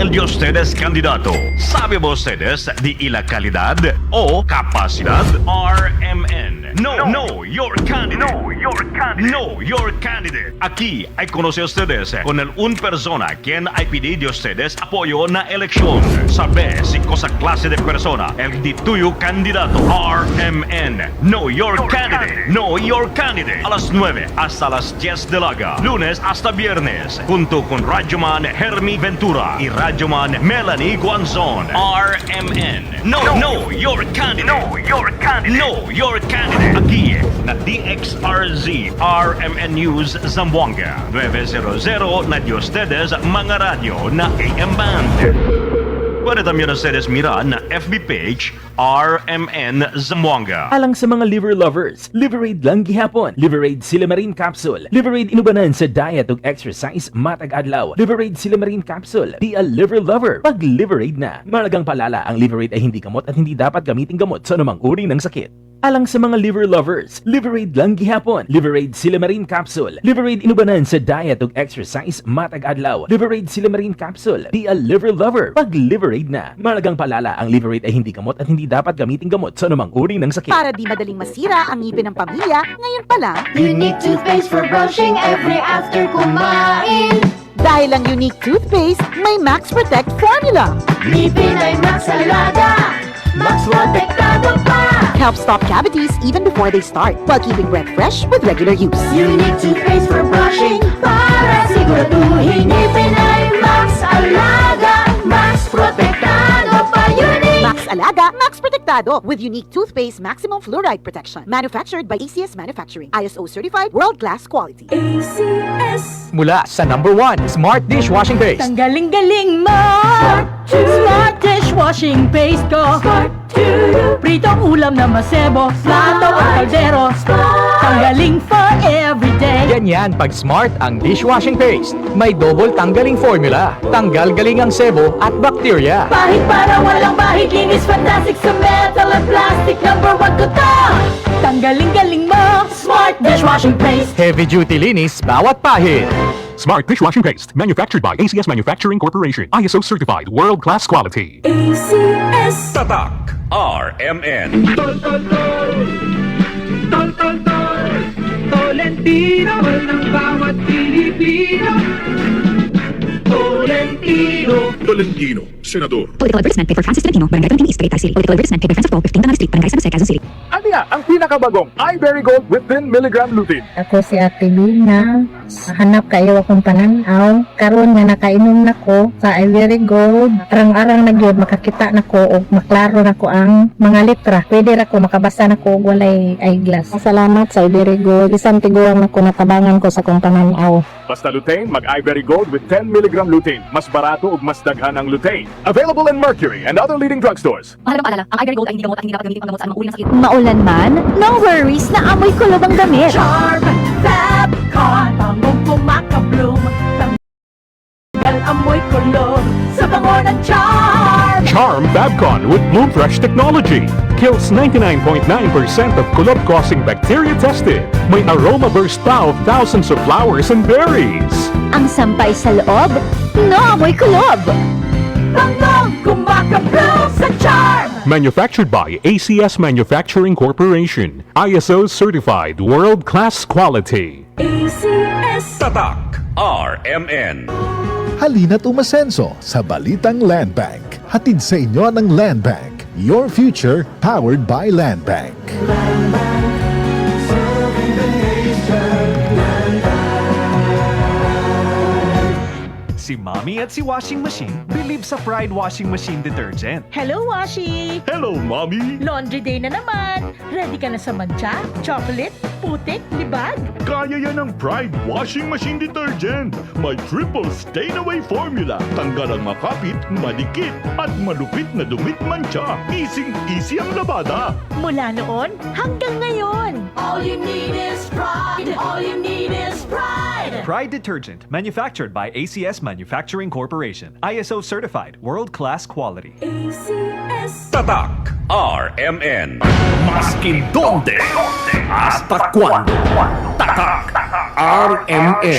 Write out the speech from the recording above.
¿Cuál de ustedes candidato? ¿Sabe ustedes de la calidad o capacidad? RMN. No, your candidate. No, your candidate. Aquí hay conoce ustedes con el un persona quien hay pedido de ustedes apoyo na elección. Sabe si cosa clase de persona el de tuyo candidato. RMN. No, your candidate. No, your candidate. A las 9 hasta las 10 de la mañana. Lunes hasta viernes. Junto con Radyoman Hermie Ventura y Radyoman Melanie Guanzon. RMN. No, your candidate. No, your candidate. Aquí na DXRZ RMN News Zamboanga 900 na de ustedes mga radyo na AM band. Pwede también ustedes mirar na FB page RMN Zamboanga. Alang sa mga liver lovers, Liverade lang gihapon. Liverade Silimarin Capsule. Liverade inubanan sa diet ug exercise matag adlaw. Liverade Silimarin Capsule. Di a liver lover. Pag Liverade na, malagang palala ang Liverade ay hindi gamot at hindi dapat gamitin gamot sa anumang uri ng sakit. Alang sa mga liver lovers, Liverade lang gihapon. Liverade Silimarin Capsule. Liverade inubanan sa diet ug exercise matag adlaw. Liverade Silimarin Capsule. Di a liver lover. Pag Liverade na, malagang palala ang Liverade ay hindi gamot at hindi dapat gamitin gamot sa anumang uri ng sakit. Para di madaling masira ang ngipin ng pamilya, ngayon pa lang, Unique toothpaste for brushing every after kumain. dahil ang unique toothpaste, may Max Protect formula. Ngipin ay Max Alaga, Max Protektado pa. Helps stop cavities even before they start, while keeping breath fresh with regular use. Unique toothpaste for brushing para siguraduhin ngipin ay Max Alaga, Max Protektado pa. Unique. Max Alaga, Max Protectado with unique toothpaste maximum fluoride protection. Manufactured by ACS Manufacturing. ISO certified world-class quality. ACS. Mula sa number 1 Smart Dishwashing Paste. Tanggaling-galing mo! Smart dishwashing paste ko! Pritong ulam na masebo, plato o kaldero. Tanggaling for everyday. Ganyan pag Smart ang dishwashing paste. May double tanggaling formula. Tanggal galing ang sebo at bakterya. Bahid para walang bahid, linis fantastic sa metal at plastic. Number 1 ko to! Tanggaling-galing mo! Smart dishwashing paste. Heavy duty linis bawat pahid. Smart Dishwashing Paste, manufactured by ACS Manufacturing Corporation. ISO certified, world-class quality. ACS. Tatak RMN. Tolentino ng bawat Pilipino. Tolentino, senador. Political advertisement paid for Francis Tolentino, Barangay 20 East, Tagaytay City. Political advertisement paid by Francis Paul, 15 Tanana Street, Barangay San Jose, Quezon City. Ano yan? Ang pinakabagong iBerry Gold with 10 mg lutein. Ako si Ate Lina, hanap kayo akong pananaw. Karon nga nakainom nako sa Ivory Gold. Arang-arang na gyud makakita nako og maklaro nako ang mga letra. Pwede ra ko makabasa nako og walay eyeglass. Salamat sa Ivory Gold. Isang tiguang nako natabangan ko sa kong pananaw. Basta lutein, mag-iBerry Gold with 10 mg lutein. Mas barato ug mas daghan ang lutein. Available in Mercury and other leading drugstores. Mahalagang paalala, ang iBerry Gold ay hindi gamot at hindi dapat gamitin panggamot sa anumang uri ng sakit. Maulan man, no worries na amoy kulob ang damit. Charm, Fabcon, bangong kumakabloom. Tanggal amoy kulo sa bango ng Charm. Charm Fabcon with Bloom Fresh technology. Kills 99.9% of kulob-causing bacteria tested. May aroma burst pa of thousands of flowers and berries. Ang sampay sa loob, no amoy kulob. Bangong kumakabloom sa Charm. Manufactured by ACS Manufacturing Corporation. ISO certified, world-class quality. ACS. Tatak RMN. Halina't umasenso sa Balitang Land Bank. Hatid sa inyo ng Land Bank. Your future powered by Land Bank. Si Mommy at si Washing Machine believe sa Pride Washing Machine Detergent. Hello, Washi! Hello, Mommy! Laundry day na naman. Ready ka na sa mancha, chocolate, putik, libag? Kaya yan ang Pride Washing Machine Detergent. May triple stain-away formula. Tanggal ang makapit, malikit, at malupit na dumit mancha. Easy ang labada. Mula noon hanggang ngayon. All you need is pride. All you need is pride. Pride Detergent, manufactured by ACS Manufacturing Corporation. ISO certified, world-class quality. ACS. Tatak RMN. Maskin donde, hasta cuando. Tatak RMN.